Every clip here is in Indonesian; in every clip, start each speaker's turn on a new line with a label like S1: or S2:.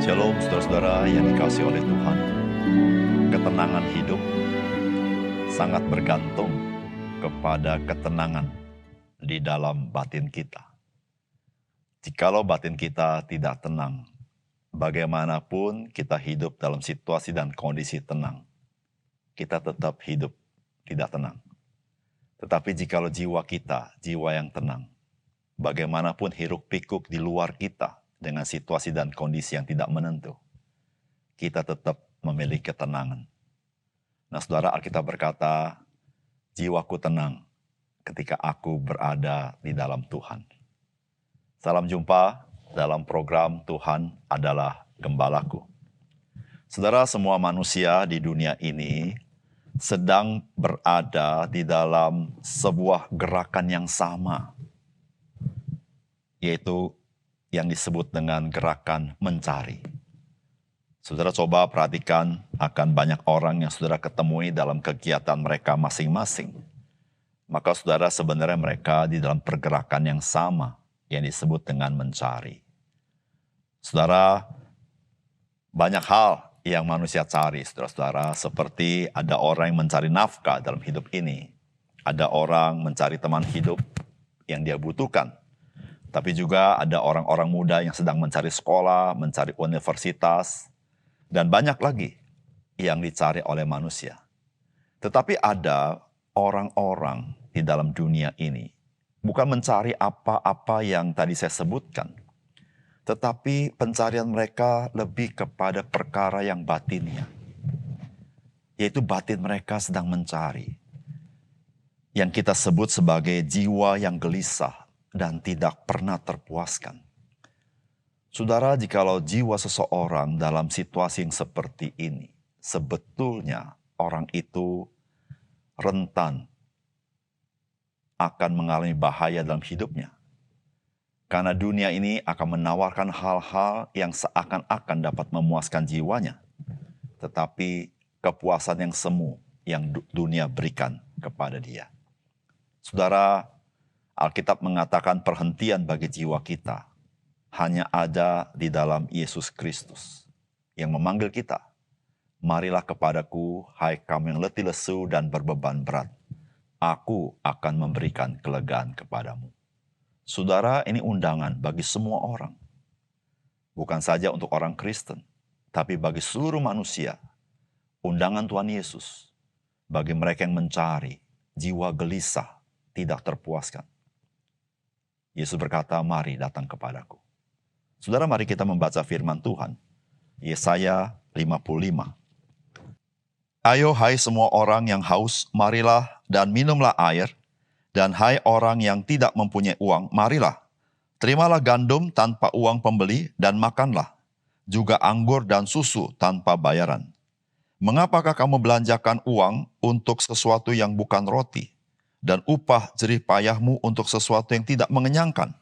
S1: Shalom saudara-saudara yang dikasihi oleh Tuhan. Ketenangan hidup sangat bergantung kepada ketenangan di dalam batin kita. Jikalau batin kita tidak tenang, bagaimanapun kita hidup dalam situasi dan kondisi tenang, kita tetap hidup tidak tenang. Tetapi jikalau jiwa kita, jiwa yang tenang, bagaimanapun hiruk pikuk di luar kita, dengan situasi dan kondisi yang tidak menentu, kita tetap memiliki ketenangan. Nah saudara, Alkitab berkata, jiwaku tenang ketika aku berada di dalam Tuhan. Salam jumpa dalam program Tuhan adalah Gembalaku. Saudara, semua manusia di dunia ini sedang berada di dalam sebuah gerakan yang sama, yaitu yang disebut dengan gerakan mencari. Saudara coba perhatikan akan banyak orang yang saudara ketemui dalam kegiatan mereka masing-masing. Maka saudara sebenarnya mereka di dalam pergerakan yang sama yang disebut dengan mencari. Saudara, banyak hal yang manusia cari, saudara-saudara, seperti ada orang yang mencari nafkah dalam hidup ini. Ada orang mencari teman hidup yang dia butuhkan. Tapi juga ada orang-orang muda yang sedang mencari sekolah, mencari universitas, dan banyak lagi yang dicari oleh manusia. Tetapi ada orang-orang di dalam dunia ini, bukan mencari apa-apa yang tadi saya sebutkan, tetapi pencarian mereka lebih kepada perkara yang batinnya, yaitu batin mereka sedang mencari, yang kita sebut sebagai jiwa yang gelisah, dan tidak pernah terpuaskan. Saudara, jikalau jiwa seseorang dalam situasi yang seperti ini, sebetulnya orang itu rentan akan mengalami bahaya dalam hidupnya. Karena dunia ini akan menawarkan hal-hal yang seakan-akan dapat memuaskan jiwanya. Tetapi kepuasan yang semu yang dunia berikan kepada dia. Saudara, Alkitab mengatakan perhentian bagi jiwa kita hanya ada di dalam Yesus Kristus yang memanggil kita. Marilah kepadaku, hai kamu yang letih lesu dan berbeban berat. Aku akan memberikan kelegaan kepadamu. Saudara, ini undangan bagi semua orang. Bukan saja untuk orang Kristen, tapi bagi seluruh manusia. Undangan Tuhan Yesus bagi mereka yang mencari, jiwa gelisah, tidak terpuaskan. Yesus berkata, mari datang kepadaku. Saudara, mari kita membaca firman Tuhan. Yesaya 55. Ayo hai semua orang yang haus, marilah dan minumlah air. Dan hai orang yang tidak mempunyai uang, marilah. Terimalah gandum tanpa uang pembeli dan makanlah. Juga anggur dan susu tanpa bayaran. Mengapakah kamu belanjakan uang untuk sesuatu yang bukan roti? Dan upah jerih payahmu untuk sesuatu yang tidak mengenyangkan.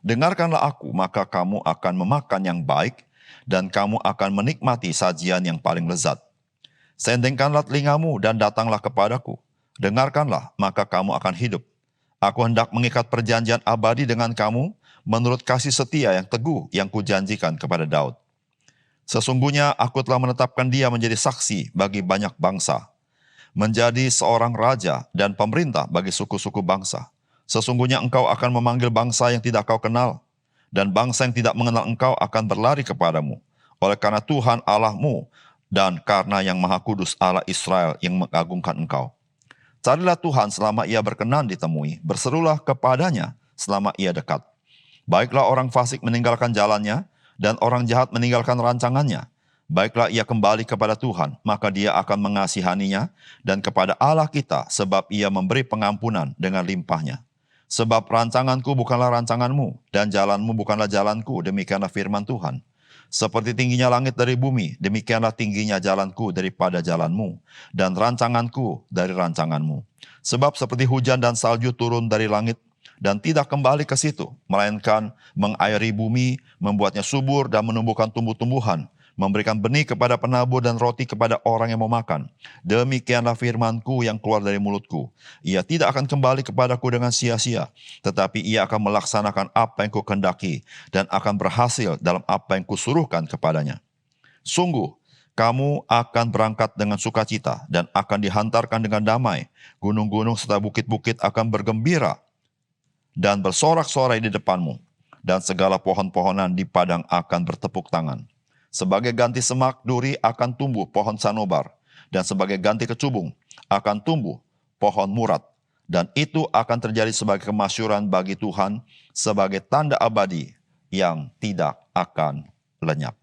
S1: Dengarkanlah aku, maka kamu akan memakan yang baik, dan kamu akan menikmati sajian yang paling lezat. Sendengkanlah telingamu dan datanglah kepadaku. Dengarkanlah, maka kamu akan hidup. Aku hendak mengikat perjanjian abadi dengan kamu, menurut kasih setia yang teguh yang kujanjikan kepada Daud. Sesungguhnya aku telah menetapkan dia menjadi saksi bagi banyak bangsa, menjadi seorang raja dan pemerintah bagi suku-suku bangsa. Sesungguhnya engkau akan memanggil bangsa yang tidak kau kenal, dan bangsa yang tidak mengenal engkau akan berlari kepadamu. Oleh karena Tuhan Allahmu, dan karena yang Maha Kudus Allah Israel yang mengagungkan engkau. Carilah Tuhan selama ia berkenan ditemui, berserulah kepadanya selama ia dekat. Baiklah orang fasik meninggalkan jalannya, dan orang jahat meninggalkan rancangannya. Baiklah ia kembali kepada Tuhan, maka dia akan mengasihaninya, dan kepada Allah kita, sebab ia memberi pengampunan dengan limpahnya. Sebab rancanganku bukanlah rancanganmu, dan jalanmu bukanlah jalanku, demikianlah firman Tuhan. Seperti tingginya langit dari bumi, demikianlah tingginya jalanku daripada jalanmu, dan rancanganku dari rancanganmu. Sebab seperti hujan dan salju turun dari langit, dan tidak kembali ke situ, melainkan mengairi bumi, membuatnya subur dan menumbuhkan tumbuh-tumbuhan, memberikan benih kepada penabur dan roti kepada orang yang mau makan. Demikianlah firman-Ku yang keluar dari mulut-Ku. Ia tidak akan kembali kepadaku dengan sia-sia, tetapi ia akan melaksanakan apa yang Ku-kehendaki dan akan berhasil dalam apa yang Kusuruhkan kepadanya. Sungguh, kamu akan berangkat dengan sukacita dan akan dihantarkan dengan damai. Gunung-gunung serta bukit-bukit akan bergembira dan bersorak-sorai di depanmu, dan segala pohon-pohonan di padang akan bertepuk tangan. Sebagai ganti semak, duri akan tumbuh pohon sanobar, dan sebagai ganti kecubung akan tumbuh pohon murat. Dan itu akan terjadi sebagai kemasyuran bagi Tuhan, sebagai tanda abadi yang tidak akan lenyap.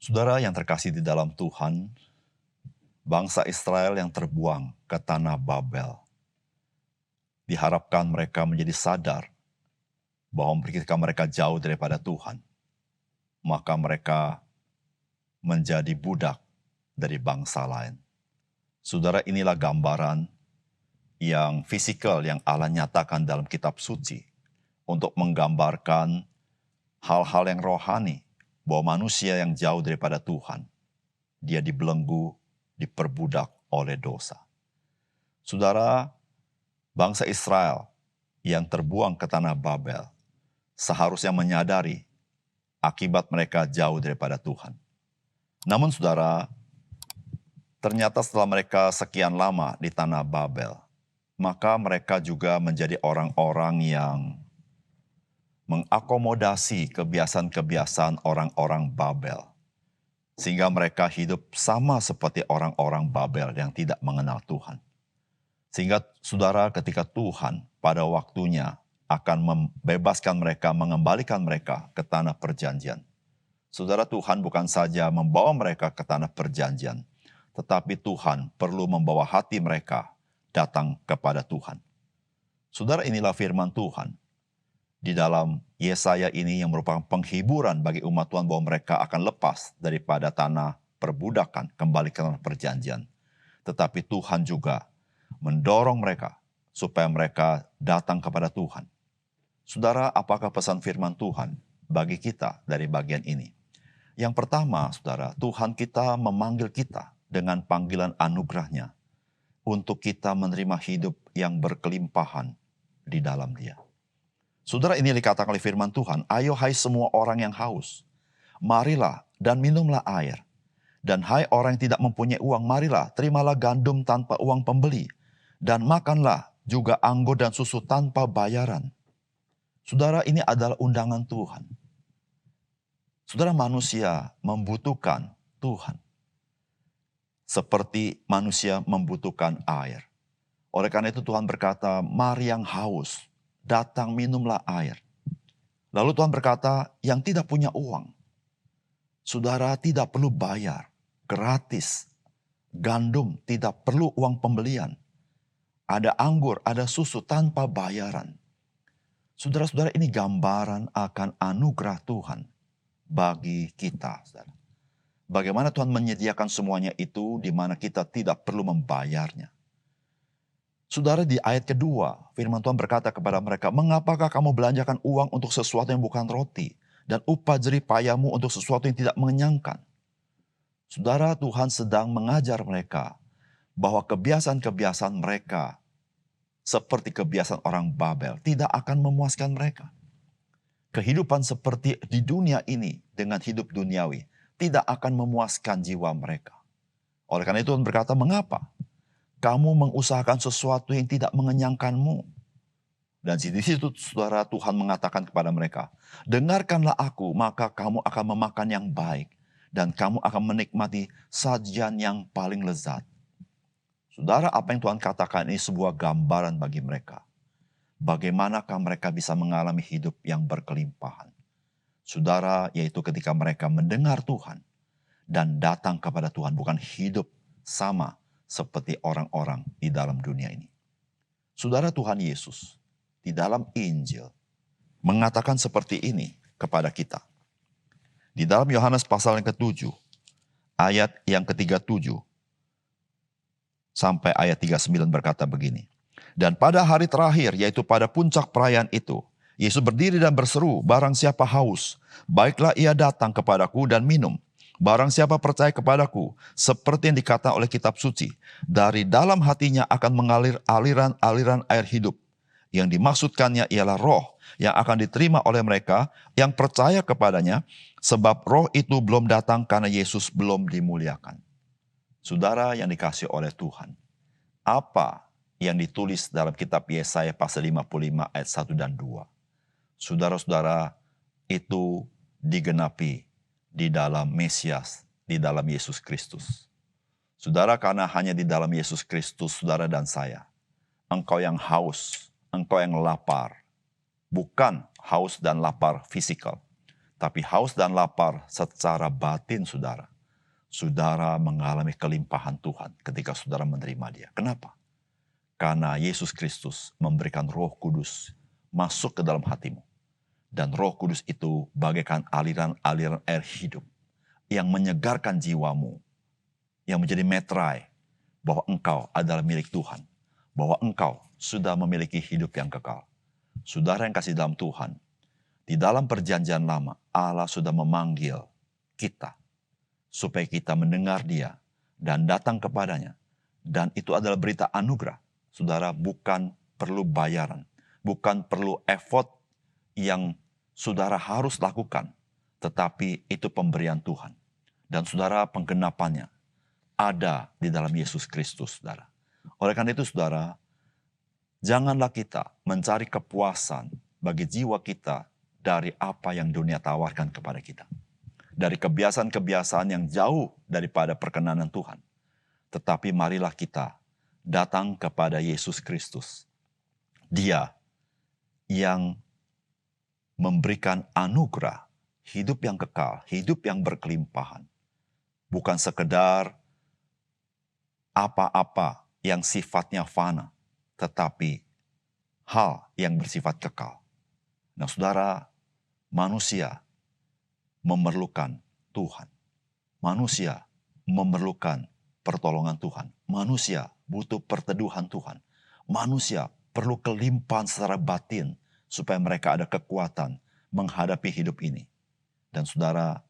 S1: Saudara yang terkasih di dalam Tuhan, bangsa Israel yang terbuang ke tanah Babel, diharapkan mereka menjadi sadar bahwa ketika mereka jauh daripada Tuhan, maka mereka menjadi budak dari bangsa lain. Saudara, inilah gambaran yang fisikal yang Allah nyatakan dalam kitab suci untuk menggambarkan hal-hal yang rohani, bahwa manusia yang jauh daripada Tuhan, dia dibelenggu, diperbudak oleh dosa. Saudara, bangsa Israel yang terbuang ke tanah Babel seharusnya menyadari akibat mereka jauh daripada Tuhan. Namun saudara, ternyata setelah mereka sekian lama di tanah Babel, maka mereka juga menjadi orang-orang yang mengakomodasi kebiasaan-kebiasaan orang-orang Babel. Sehingga mereka hidup sama seperti orang-orang Babel yang tidak mengenal Tuhan. Sehingga saudara, ketika Tuhan pada waktunya akan membebaskan mereka, mengembalikan mereka ke tanah perjanjian. Saudara, Tuhan bukan saja membawa mereka ke tanah perjanjian, tetapi Tuhan perlu membawa hati mereka datang kepada Tuhan. Saudara, inilah firman Tuhan di dalam Yesaya ini yang merupakan penghiburan bagi umat Tuhan bahwa mereka akan lepas daripada tanah perbudakan, kembali ke tanah perjanjian. Tetapi Tuhan juga mendorong mereka supaya mereka datang kepada Tuhan. Saudara, apakah pesan firman Tuhan bagi kita dari bagian ini? Yang pertama, saudara, Tuhan kita memanggil kita dengan panggilan anugerahnya untuk kita menerima hidup yang berkelimpahan di dalam Dia. Saudara, ini dikatakan oleh firman Tuhan, ayo hai semua orang yang haus, marilah dan minumlah air. Dan hai orang yang tidak mempunyai uang, marilah terimalah gandum tanpa uang pembeli. Dan makanlah juga anggur dan susu tanpa bayaran. Saudara, ini adalah undangan Tuhan. Saudara, manusia membutuhkan Tuhan. Seperti manusia membutuhkan air. Oleh karena itu Tuhan berkata, mari yang haus, datang minumlah air. Lalu Tuhan berkata, yang tidak punya uang, saudara tidak perlu bayar, gratis. Gandum tidak perlu uang pembelian. Ada anggur, ada susu tanpa bayaran. Saudara-saudara, ini gambaran akan anugerah Tuhan bagi kita. Saudara. Bagaimana Tuhan menyediakan semuanya itu di mana kita tidak perlu membayarnya. Saudara, di ayat kedua, firman Tuhan berkata kepada mereka, mengapakah kamu belanjakan uang untuk sesuatu yang bukan roti, dan upah jerih payahmu untuk sesuatu yang tidak mengenyangkan? Saudara, Tuhan sedang mengajar mereka bahwa kebiasaan-kebiasaan mereka, seperti kebiasaan orang Babel, tidak akan memuaskan mereka. Kehidupan seperti di dunia ini dengan hidup duniawi tidak akan memuaskan jiwa mereka. Oleh karena itu Tuhan berkata, mengapa kamu mengusahakan sesuatu yang tidak mengenyangkanmu? Dan di situ saudara, Tuhan mengatakan kepada mereka, dengarkanlah aku, maka kamu akan memakan yang baik, dan kamu akan menikmati sajian yang paling lezat. Saudara, apa yang Tuhan katakan ini sebuah gambaran bagi mereka. Bagaimanakah mereka bisa mengalami hidup yang berkelimpahan? Saudara, yaitu ketika mereka mendengar Tuhan dan datang kepada Tuhan, bukan hidup sama seperti orang-orang di dalam dunia ini. Saudara, Tuhan Yesus di dalam Injil mengatakan seperti ini kepada kita. Di dalam Yohanes pasal yang ke-7, ayat yang ke-37 sampai ayat 39 berkata begini. Dan pada hari terakhir, yaitu pada puncak perayaan itu, Yesus berdiri dan berseru, barang siapa haus, Baiklah ia datang kepadaku dan minum. Barang siapa percaya kepadaku, seperti yang dikatakan oleh kitab suci, dari dalam hatinya akan mengalir aliran-aliran air hidup. Yang dimaksudkannya ialah roh yang akan diterima oleh mereka yang percaya kepadanya, sebab roh itu belum datang karena Yesus belum dimuliakan. Saudara yang dikasihi oleh Tuhan, apa yang ditulis dalam kitab Yesaya pasal 55 ayat 1 dan 2? Saudara-saudara, itu digenapi di dalam Mesias, di dalam Yesus Kristus. Saudara, karena hanya di dalam Yesus Kristus, saudara dan saya, engkau yang haus, engkau yang lapar, bukan haus dan lapar fisikal, tapi haus dan lapar secara batin, saudara. Saudara mengalami kelimpahan Tuhan ketika saudara menerima Dia. Kenapa? Karena Yesus Kristus memberikan Roh Kudus masuk ke dalam hatimu. Dan Roh Kudus itu bagaikan aliran-aliran air hidup yang menyegarkan jiwamu, yang menjadi metrai bahwa engkau adalah milik Tuhan, bahwa engkau sudah memiliki hidup yang kekal. Saudara yang kasih dalam Tuhan, di dalam perjanjian lama, Allah sudah memanggil kita supaya kita mendengar Dia dan datang kepadanya. Dan itu adalah berita anugerah. Saudara, bukan perlu bayaran, bukan perlu effort yang saudara harus lakukan, tetapi itu pemberian Tuhan. Dan saudara, penggenapannya ada di dalam Yesus Kristus, saudara. Oleh karena itu, saudara, janganlah kita mencari kepuasan bagi jiwa kita dari apa yang dunia tawarkan kepada kita. Dari kebiasaan-kebiasaan yang jauh daripada perkenanan Tuhan. Tetapi marilah kita datang kepada Yesus Kristus. Dia yang memberikan anugerah, hidup yang kekal, hidup yang berkelimpahan. Bukan sekedar apa-apa yang sifatnya fana, tetapi hal yang bersifat kekal. Nah, saudara, manusia memerlukan Tuhan. Manusia memerlukan pertolongan Tuhan. Manusia butuh perteduhan Tuhan. Manusia perlu kelimpahan secara batin supaya mereka ada kekuatan menghadapi hidup ini. Dan saudara,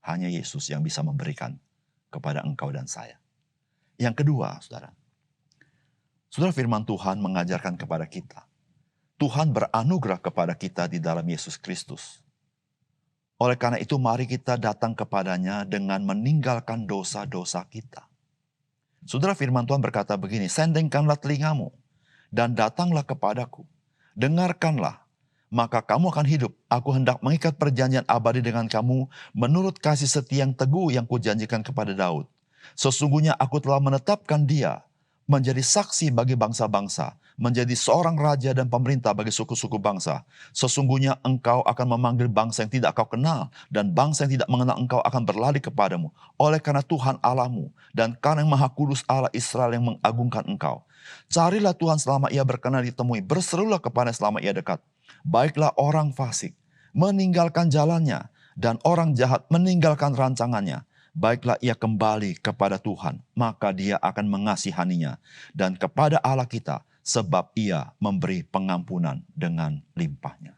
S1: hanya Yesus yang bisa memberikan kepada engkau dan saya. Yang kedua, saudara, firman Tuhan mengajarkan kepada kita, Tuhan beranugerah kepada kita di dalam Yesus Kristus. Oleh karena itu, mari kita datang kepadanya dengan meninggalkan dosa-dosa kita. Saudara, firman Tuhan berkata begini, sendengkanlah telingamu dan datanglah kepadaku. Dengarkanlah, maka kamu akan hidup. Aku hendak mengikat perjanjian abadi dengan kamu menurut kasih setia yang teguh yang kujanjikan kepada Daud. Sesungguhnya aku telah menetapkan dia menjadi saksi bagi bangsa-bangsa, menjadi seorang raja dan pemerintah bagi suku-suku bangsa. Sesungguhnya engkau akan memanggil bangsa yang tidak kau kenal, dan bangsa yang tidak mengenal engkau akan berlari kepadamu. Oleh karena Tuhan Allahmu dan karena yang Maha Kudus Allah Israel yang mengagungkan engkau. Carilah Tuhan selama ia berkenan ditemui, berserulah kepada selama ia dekat. Baiklah orang fasik meninggalkan jalannya, dan orang jahat meninggalkan rancangannya. Baiklah ia kembali kepada Tuhan, maka dia akan mengasihaninya, dan kepada Allah kita, sebab ia memberi pengampunan dengan limpahnya.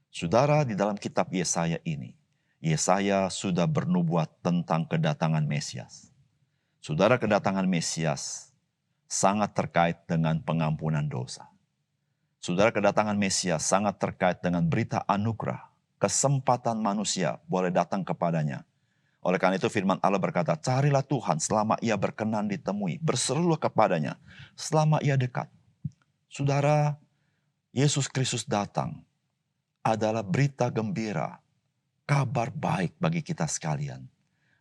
S1: Saudara, di dalam kitab Yesaya ini, Yesaya sudah bernubuat tentang kedatangan Mesias. Saudara, kedatangan Mesias sangat terkait dengan pengampunan dosa. Saudara, kedatangan Mesias sangat terkait dengan berita anugerah, kesempatan manusia boleh datang kepadanya. Oleh karena itu firman Allah berkata, carilah Tuhan selama ia berkenan ditemui, berserulah kepadanya selama ia dekat. Saudara, Yesus Kristus datang adalah berita gembira, kabar baik bagi kita sekalian,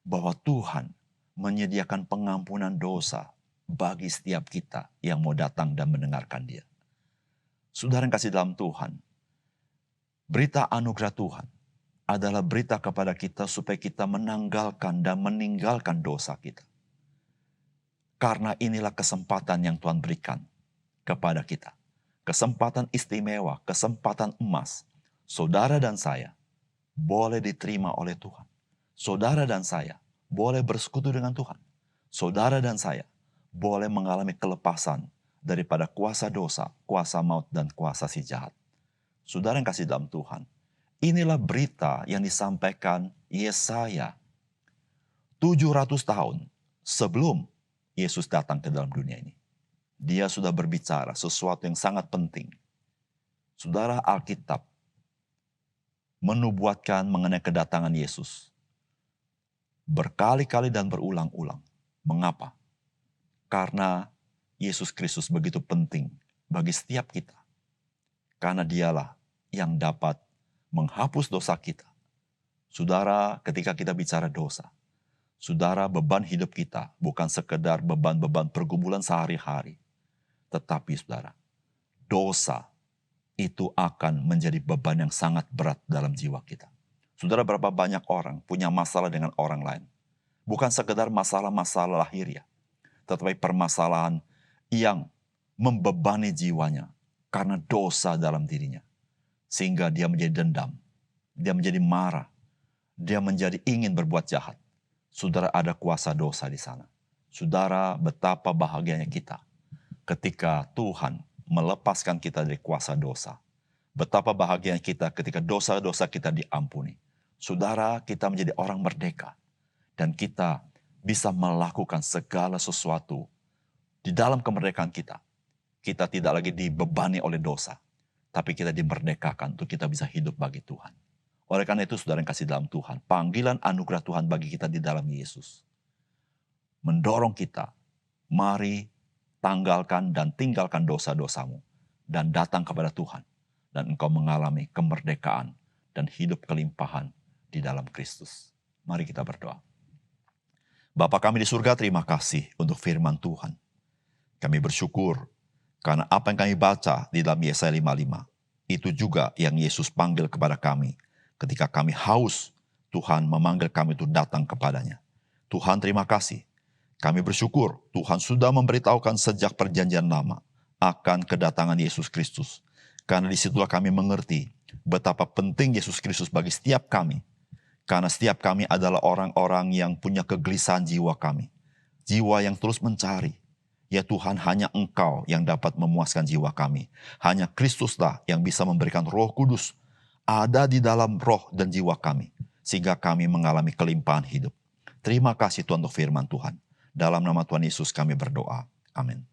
S1: bahwa Tuhan menyediakan pengampunan dosa bagi setiap kita yang mau datang dan mendengarkan Dia. Saudara yang kasih dalam Tuhan, berita anugerah Tuhan adalah berita kepada kita supaya kita menanggalkan dan meninggalkan dosa kita. Karena inilah kesempatan yang Tuhan berikan kepada kita. Kesempatan istimewa, kesempatan emas. Saudara dan saya boleh diterima oleh Tuhan. Saudara dan saya boleh bersekutu dengan Tuhan. Saudara dan saya boleh mengalami kelepasan daripada kuasa dosa, kuasa maut, dan kuasa si jahat. Saudara yang kasih dalam Tuhan, Inilah berita yang disampaikan Yesaya 700 tahun sebelum Yesus datang ke dalam dunia ini. Dia sudah berbicara sesuatu yang sangat penting. Saudara, Alkitab menubuatkan mengenai kedatangan Yesus berkali-kali dan berulang-ulang. Mengapa? Karena Yesus Kristus begitu penting bagi setiap kita. Karena dialah yang dapat menghapus dosa kita. Saudara, ketika kita bicara dosa, saudara, beban hidup kita bukan sekedar beban-beban pergumulan sehari-hari. Tetapi saudara, dosa itu akan menjadi beban yang sangat berat dalam jiwa kita. Saudara, berapa banyak orang punya masalah dengan orang lain. Bukan sekedar masalah-masalah lahiriah, tetapi permasalahan yang membebani jiwanya karena dosa dalam dirinya. Sehingga dia menjadi dendam, dia menjadi marah, dia menjadi ingin berbuat jahat. Saudara, ada kuasa dosa di sana. Saudara, betapa bahagianya kita ketika Tuhan melepaskan kita dari kuasa dosa. Betapa bahagianya kita ketika dosa-dosa kita diampuni. Saudara, kita menjadi orang merdeka. Dan kita bisa melakukan segala sesuatu di dalam kemerdekaan kita. Kita tidak lagi dibebani oleh dosa. Tapi kita dimerdekakan untuk kita bisa hidup bagi Tuhan. Oleh karena itu, saudara yang kasih dalam Tuhan, panggilan anugerah Tuhan bagi kita di dalam Yesus mendorong kita, mari tanggalkan dan tinggalkan dosa-dosamu dan datang kepada Tuhan. Dan engkau mengalami kemerdekaan dan hidup kelimpahan di dalam Kristus. Mari kita berdoa. Bapa kami di surga, terima kasih untuk firman Tuhan. Kami bersyukur karena apa yang kami baca di dalam Yesaya 55, itu juga yang Yesus panggil kepada kami. Ketika kami haus, Tuhan memanggil kami untuk datang kepadanya. Tuhan, terima kasih. Kami bersyukur Tuhan sudah memberitahukan sejak perjanjian lama akan kedatangan Yesus Kristus. Karena disitulah kami mengerti betapa penting Yesus Kristus bagi setiap kami. Karena setiap kami adalah orang-orang yang punya kegelisahan jiwa kami. Jiwa yang terus mencari. Ya Tuhan, hanya Engkau yang dapat memuaskan jiwa kami. Hanya Kristuslah yang bisa memberikan Roh Kudus ada di dalam roh dan jiwa kami. Sehingga kami mengalami kelimpahan hidup. Terima kasih Tuhan untuk firman Tuhan. Dalam nama Tuhan Yesus kami berdoa. Amin.